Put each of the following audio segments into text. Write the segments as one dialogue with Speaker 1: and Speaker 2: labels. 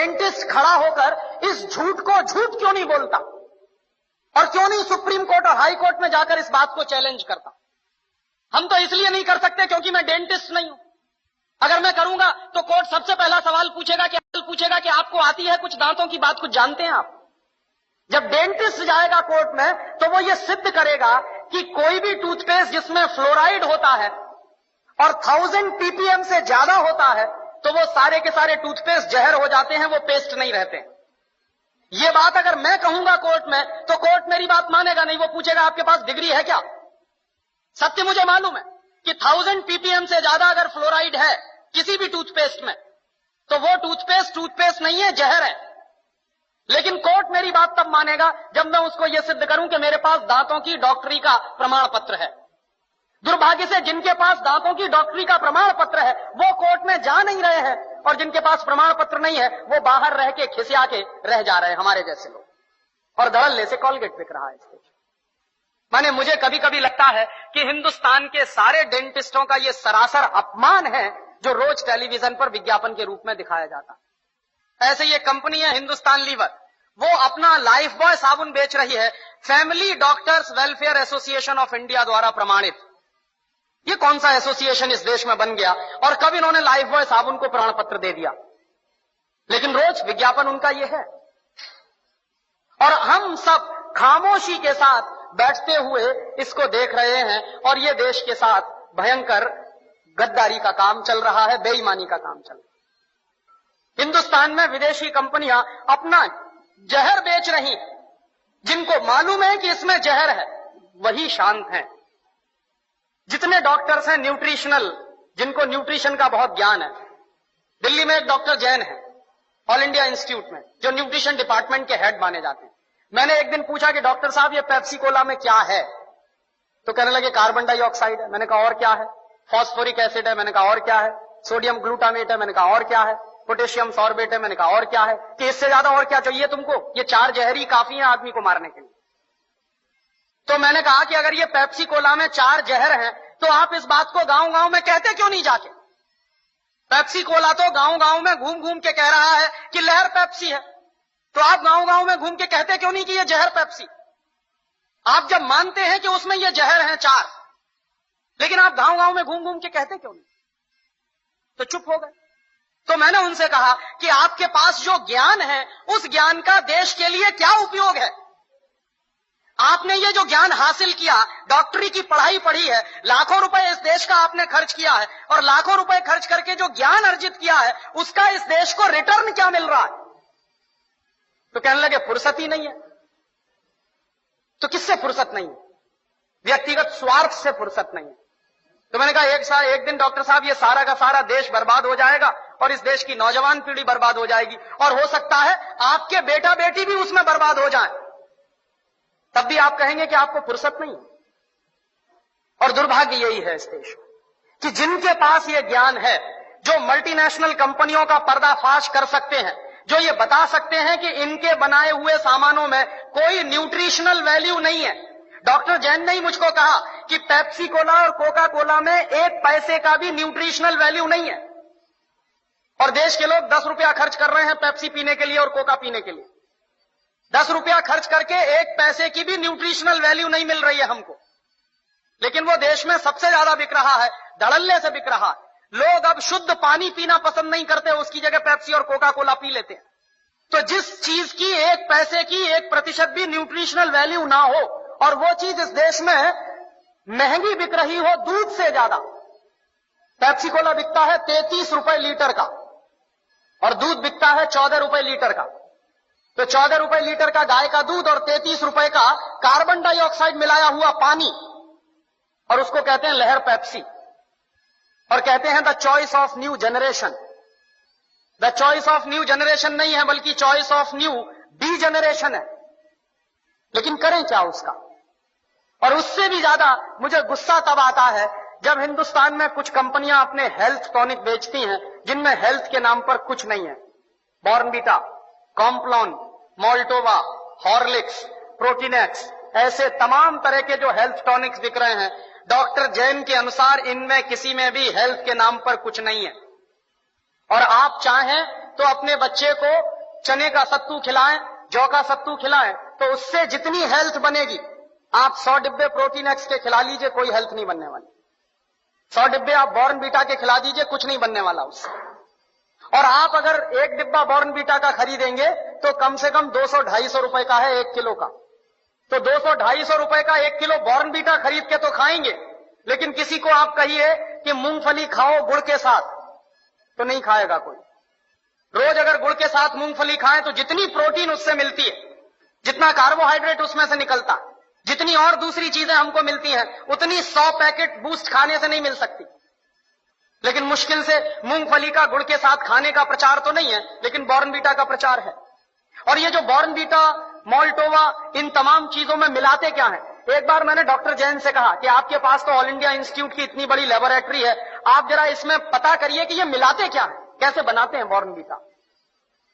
Speaker 1: Dentist खड़ा होकर इस झूठ को झूठ क्यों नहीं बोलता और क्यों नहीं सुप्रीम कोर्ट और हाई कोर्ट में जाकर इस बात को चैलेंज करता? हम तो इसलिए नहीं कर सकते क्योंकि मैं डेंटिस्ट नहीं हूं। अगर मैं करूंगा तो कोर्ट सबसे पहला सवाल पूछेगा कि आपको आती है कुछ दांतों की बात, कुछ जानते हैं आप? जब डेंटिस्ट जाएगा कोर्ट में तो वो ये सिद्ध करेगा कि कोई भी टूथपेस्ट जिसमें फ्लोराइड होता है और 1000 ppm से ज्यादा होता है तो वो सारे के सारे टूथपेस्ट जहर हो जाते हैं, वो पेस्ट नहीं रहते। ये बात अगर मैं कहूंगा कोर्ट में तो कोर्ट मेरी बात मानेगा नहीं, वो पूछेगा आपके पास डिग्री है क्या? सत्य मुझे मालूम है कि 1000 ppm से ज्यादा अगर फ्लोराइड है किसी भी टूथपेस्ट में तो वो टूथपेस्ट नहीं है, जहर है। लेकिन कोर्ट मेरी बात तब मानेगा जब मैं उसको यह सिद्ध करूं कि मेरे पास दांतों की डॉक्टरी का प्रमाण पत्र है। दुर्भाग्य से जिनके पास दांतों की डॉक्टरी का प्रमाण पत्र है वो कोर्ट में जा नहीं रहे हैं, और जिनके पास प्रमाण पत्र नहीं है वो बाहर रह के खिसिया के रह जा रहे हैं, हमारे जैसे लोग। और धड़ल्ले से कॉलगेट बिक रहा है इसके। माने मुझे कभी कभी लगता है कि हिंदुस्तान के सारे डेंटिस्टों का यह सरासर अपमान है जो रोज टेलीविजन पर विज्ञापन के रूप में दिखाया जाता है। ऐसे ये कंपनी है हिंदुस्तान लीवर, वो अपना लाइफ बॉय साबुन बेच रही है, family doctors welfare association of India द्वारा प्रमाणित। ये कौन सा एसोसिएशन इस देश में बन गया और कब इन्होंने लाइफ बॉय साबुन को प्रमाण पत्र दे दिया? लेकिन रोज विज्ञापन उनका ये है, और हम सब खामोशी के साथ बैठते हुए इसको देख रहे हैं, और ये देश के साथ भयंकर गद्दारी का काम चल रहा है, बेईमानी का काम चल रहा है। हिंदुस्तान में विदेशी कंपनियां अपना जहर बेच रही, जिनको मालूम है कि इसमें जहर है वही शांत हैं। जितने डॉक्टर्स हैं न्यूट्रिशनल, जिनको न्यूट्रिशन का बहुत ज्ञान है, दिल्ली में एक डॉक्टर जैन है ऑल इंडिया इंस्टीट्यूट में, जो न्यूट्रिशन डिपार्टमेंट के हेड माने जाते हैं। मैंने एक दिन पूछा कि डॉक्टर साहब ये पेप्सी कोला में क्या है? तो कहने लगे कार्बन डाइऑक्साइड है। मैंने कहा और क्या है? फॉस्फोरिक एसिड है। मैंने कहा और क्या है? सोडियम ग्लूटामेट है। मैंने कहा और क्या है? पोटेशियम सॉर्बेट है। मैंने कहा और क्या है? कि इससे ज्यादा और क्या चाहिए तुमको? ये 4 जहरी काफी है आदमी को मारने के लिए। तो मैंने कहा कि अगर ये पेप्सी कोला में 4 जहर हैं तो आप इस बात को गांव गांव में कहते क्यों नहीं जाके? पेप्सी कोला तो गांव गांव में घूम घूम के कह रहा है कि लहर पेप्सी है, तो आप गांव गांव में घूम के कहते क्यों नहीं कि ये जहर पेप्सी? आप जब मानते हैं कि उसमें ये जहर हैं 4, लेकिन आप गांव गांव में घूम घूम के कहते क्यों नहीं? तो चुप हो गए। तो मैंने उनसे कहा कि आपके पास जो ज्ञान है उस ज्ञान का देश के लिए क्या उपयोग है? आपने ये जो ज्ञान हासिल किया, डॉक्टरी की पढ़ाई पढ़ी है, लाखों रुपए इस देश का आपने खर्च किया है, और लाखों रुपए खर्च करके जो ज्ञान अर्जित किया है उसका इस देश को रिटर्न क्या मिल रहा है? तो कहने लगे फुर्सत ही नहीं है। तो किससे फुर्सत नहीं है? व्यक्तिगत स्वार्थ से फुर्सत नहीं है। तो मैंने कहा एक दिन डॉक्टर साहब ये सारा का सारा देश बर्बाद हो जाएगा और इस देश की नौजवान पीढ़ी बर्बाद हो जाएगी, और हो सकता है आपके बेटा बेटी भी उसमें बर्बाद हो जाए, तब भी आप कहेंगे कि आपको फुर्सत नहीं। और दुर्भाग्य यही है इस देश में कि जिनके पास ये ज्ञान है, जो मल्टीनेशनल कंपनियों का पर्दाफाश कर सकते हैं, जो ये बता सकते हैं कि इनके बनाए हुए सामानों में कोई न्यूट्रिशनल वैल्यू नहीं है। डॉक्टर जैन ने ही मुझको कहा कि पेप्सी कोला और कोका कोला में 1 पैसे का भी न्यूट्रिशनल वैल्यू नहीं है, और देश के लोग 10 रुपया खर्च कर रहे हैं पेप्सी पीने के लिए और कोका पीने के लिए। 10 रुपया खर्च करके 1 पैसे की भी न्यूट्रिशनल वैल्यू नहीं मिल रही है हमको, लेकिन वो देश में सबसे ज्यादा बिक रहा है, धड़ल्ले से बिक रहा है। लोग अब शुद्ध पानी पीना पसंद नहीं करते, उसकी जगह पेप्सी और कोका कोला पी लेते हैं। तो जिस चीज की 1 पैसे की 1% भी न्यूट्रिशनल वैल्यू ना हो, और वो चीज इस देश में महंगी बिक रही हो दूध से ज्यादा। पेप्सी कोला बिकता है 33 रुपए लीटर का, और दूध बिकता है 14 रुपए लीटर का। तो 14 रुपए लीटर का गाय का दूध और 33 रुपए का कार्बन डाइऑक्साइड मिलाया हुआ पानी, और उसको कहते हैं लहर पेप्सी, और कहते हैं the choice of new generation. The choice of new generation नहीं है, बल्कि choice of new D generation है। लेकिन करें क्या उसका? और उससे भी ज्यादा मुझे गुस्सा तब आता है जब हिंदुस्तान में कुछ कंपनियां अपने हेल्थ टॉनिक बेचती हैं जिनमें हेल्थ के नाम पर कुछ नहीं है। Bournvita, Complan, Maltova, Horlicks, Protinex, ऐसे तमाम तरह के जो हेल्थ टॉनिक्स बिक रहे हैं, डॉक्टर जैन के अनुसार इनमें किसी में भी हेल्थ के नाम पर कुछ नहीं है। और आप चाहें तो अपने बच्चे को चने का सत्तू खिलाएं, जौ का सत्तू खिलाएं, तो उससे जितनी हेल्थ बनेगी, आप 100 डिब्बे प्रोटीन एक्स के खिला लीजिए, कोई हेल्थ नहीं बनने वाली। 100 डिब्बे आप बॉर्नवीटा के खिला दीजिए, कुछ नहीं बनने वाला उससे। और आप अगर एक डिब्बा बॉर्नवीटा का खरीदेंगे तो कम से कम 200-250 रुपए का है 1 किलो का। तो 200-250 रुपए का 1 किलो बॉर्नवीटा खरीद के तो खाएंगे, लेकिन किसी को आप कहिए कि मूंगफली खाओ गुड़ के साथ, तो नहीं खाएगा कोई। रोज अगर गुड़ के साथ मूंगफली खाएं तो जितनी प्रोटीन उससे मिलती है, जितना कार्बोहाइड्रेट उसमें से निकलता, जितनी और दूसरी चीजें हमको मिलती हैं, उतनी 100 पैकेट बूस्ट खाने से नहीं मिल सकती। लेकिन मुश्किल से मूंगफली का गुड़ के साथ खाने का प्रचार तो नहीं है, लेकिन बॉर्नवीटा का प्रचार है। और ये जो बॉर्नवीटा, मोल्टोवा, इन तमाम चीजों में मिलाते क्या है? एक बार मैंने डॉक्टर जैन से कहा कि आपके पास तो ऑल इंडिया इंस्टीट्यूट की इतनी बड़ी लेबोरेटरी है, आप जरा इसमें पता करिए कि ये मिलाते क्या है, कैसे बनाते हैं बॉर्नवीटा।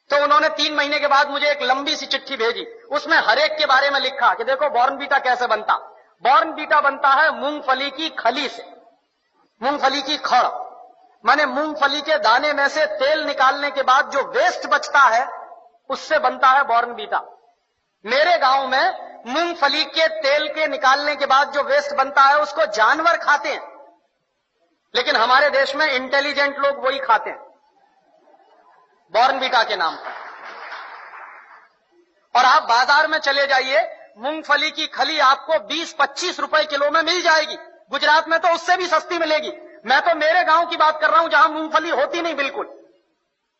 Speaker 1: तो उन्होंने 3 महीने के बाद मुझे एक लंबी सी चिट्ठी भेजी, उसमें हर एक के बारे में लिखा कि देखो बॉर्नवीटा कैसे बनता। बॉर्नवीटा बनता है मूंगफली की खली से, मूंगफली की खड़, माने मूंगफली के दाने में से तेल निकालने के बाद जो वेस्ट बचता है उससे बनता है बॉर्नवीटा। मेरे गांव में मूंगफली के तेल के निकालने के बाद जो वेस्ट बनता है उसको जानवर खाते हैं, लेकिन हमारे देश में इंटेलिजेंट लोग वही खाते हैं बॉर्नवीटा के नाम पर। और आप बाजार में चले जाइए, मूंगफली की खली आपको 20-25 रुपए किलो में मिल जाएगी। गुजरात में तो उससे भी सस्ती मिलेगी। मैं तो मेरे गांव की बात कर रहा हूं जहां मूंगफली होती नहीं बिल्कुल।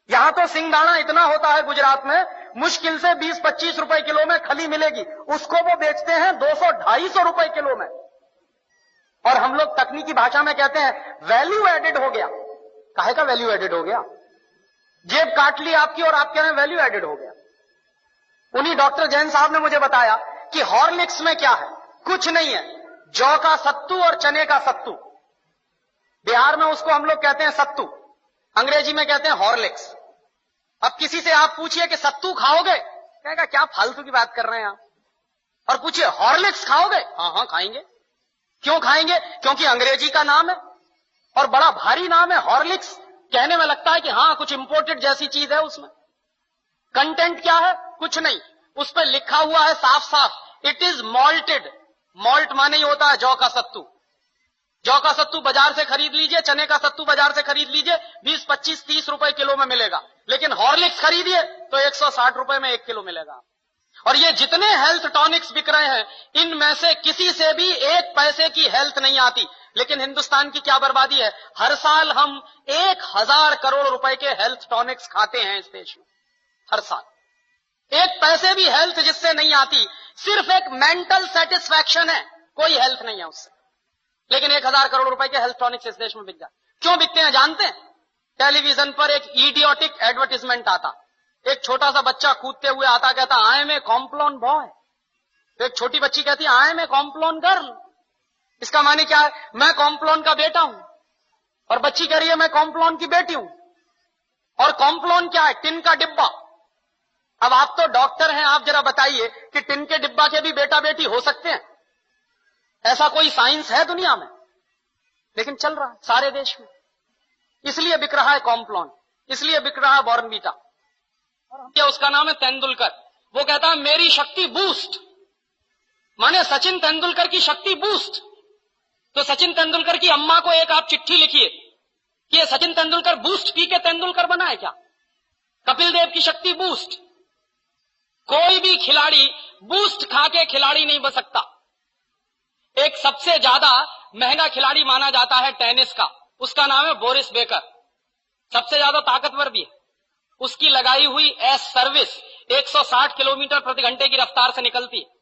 Speaker 1: यहां तो सिंगदाना इतना होता है गुजरात में, मुश्किल से 20-25 रुपए किलो में खली मिलेगी, उसको वो बेचते हैं 200-250 रुपए किलो में। और हम लोग तकनीकी भाषा में कहते हैं वैल्यू एडेड हो गया। काहे का वैल्यू एडेड हो गया? जेब काट ली आपकी और आप कह रहे हैं वैल्यू एडेड हो गया। उन्हीं डॉक्टर जैन साहब ने मुझे बताया कि हॉर्लिक्स में क्या है, कुछ नहीं है, जौ का सत्तू और चने का सत्तू। बिहार में उसको हम लोग कहते हैं सत्तू, अंग्रेजी में कहते हैं हॉर्लिक्स। अब किसी से आप पूछिए कि सत्तू खाओगे, कहेगा क्या फालतू की बात कर रहे हैं आप। और पूछिए हॉर्लिक्स खाओगे, हाँ हाँ खाएंगे। क्यों खाएंगे? क्योंकि अंग्रेजी का नाम है और बड़ा भारी नाम है हॉर्लिक्स। कहने में लगता है कि हाँ कुछ इंपोर्टेड जैसी चीज है उसमें। कंटेंट क्या है? कुछ नहीं, उस पर लिखा हुआ है साफ साफ, इट इज मॉल्टेड। मॉल्ट माने ही होता है जौ का सत्तू। जौ का सत्तू बाजार से खरीद लीजिए, चने का सत्तू बाजार से खरीद लीजिए, 20-25-30 रुपए किलो में मिलेगा। लेकिन हॉर्लिक्स खरीदिए तो 160 रुपए में 1 किलो मिलेगा। और ये जितने हेल्थ टॉनिक्स बिक रहे हैं, इनमें से किसी से भी 1 पैसे की हेल्थ नहीं आती। लेकिन हिंदुस्तान की क्या बर्बादी है, हर साल हम 1000 करोड़ रुपए के हेल्थ टॉनिक्स खाते हैं इस देश में, हर साल। 1 पैसे भी हेल्थ जिससे नहीं आती, सिर्फ एक मेंटल सेटिस्फैक्शन है, कोई हेल्थ नहीं है उससे। लेकिन 1000 करोड़ रुपए के हेल्थ टॉनिक्स इस देश में बिक जाते। क्यों बिकते हैं जानते हैं? टेलीविजन पर एक इडियोटिक एडवर्टाइजमेंट आता, एक छोटा सा बच्चा कूदते हुए आता, कहता I am a Complan boy. तो एक छोटी बच्ची कहती है I am a Complan girl. इसका माने क्या है? मैं कॉम्प्लोन का बेटा हूं। और बच्ची कह रही है मैं कॉम्प्लोन की बेटी हूं। और कॉम्प्लोन क्या है? टिन का डिब्बा। अब आप तो डॉक्टर हैं, आप जरा बताइए कि टिन के डिब्बा के भी बेटा बेटी हो सकते हैं? ऐसा कोई साइंस है दुनिया में? लेकिन चल रहा है सारे देश में। इसलिए बिक रहा है कॉम्प्लोन, इसलिए बिक रहा है बॉर्नवीटा। और उसका नाम है तेंदुलकर। वो कहता है मेरी शक्ति बूस्ट, माने सचिन तेंदुलकर की शक्ति बूस्ट। तो सचिन तेंदुलकर की अम्मा को एक आप चिट्ठी लिखिए कि सचिन तेंदुलकर बूस्ट पी के तेंदुलकर बना है क्या? कपिल देव की शक्ति बूस्ट। कोई भी खिलाड़ी बूस्ट खा के खिलाड़ी नहीं बन सकता। एक सबसे ज्यादा महंगा खिलाड़ी माना जाता है टेनिस का, उसका नाम है बोरिस बेकर। सबसे ज्यादा ताकतवर भी है। उसकी लगाई हुई एस सर्विस 160 किलोमीटर प्रति घंटे की रफ्तार से निकलती है।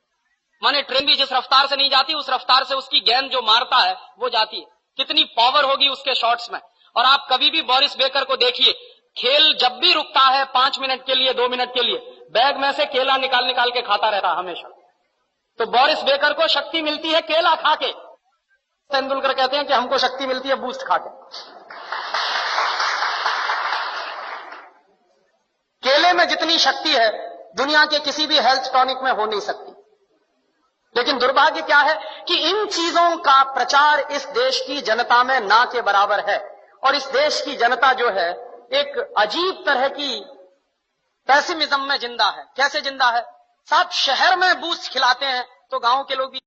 Speaker 1: माने ट्रेन भी जिस रफ्तार से नहीं जाती, उस रफ्तार से उसकी गेंद जो मारता है वो जाती है। कितनी पावर होगी उसके शॉट्स में। और आप कभी भी बोरिस बेकर को देखिए, खेल जब भी रुकता है 5 मिनट के लिए, 2 मिनट के लिए, बैग में से केला निकाल निकाल के खाता रहता है हमेशा। तो बोरिस बेकर को शक्ति मिलती है केला खा के। तेंदुलकर कहते हैं कि हमको शक्ति मिलती है बूस्ट खा के। केले में जितनी शक्ति है दुनिया के किसी भी हेल्थ टॉनिक में हो नहीं सकती। लेकिन दुर्भाग्य क्या है कि इन चीजों का प्रचार इस देश की जनता में ना के बराबर है। और इस देश की जनता जो है एक अजीब तरह की पैसिमिज्म में जिंदा है। कैसे जिंदा है? साहब शहर में बूस्ट खिलाते हैं तो गांव के लोग भी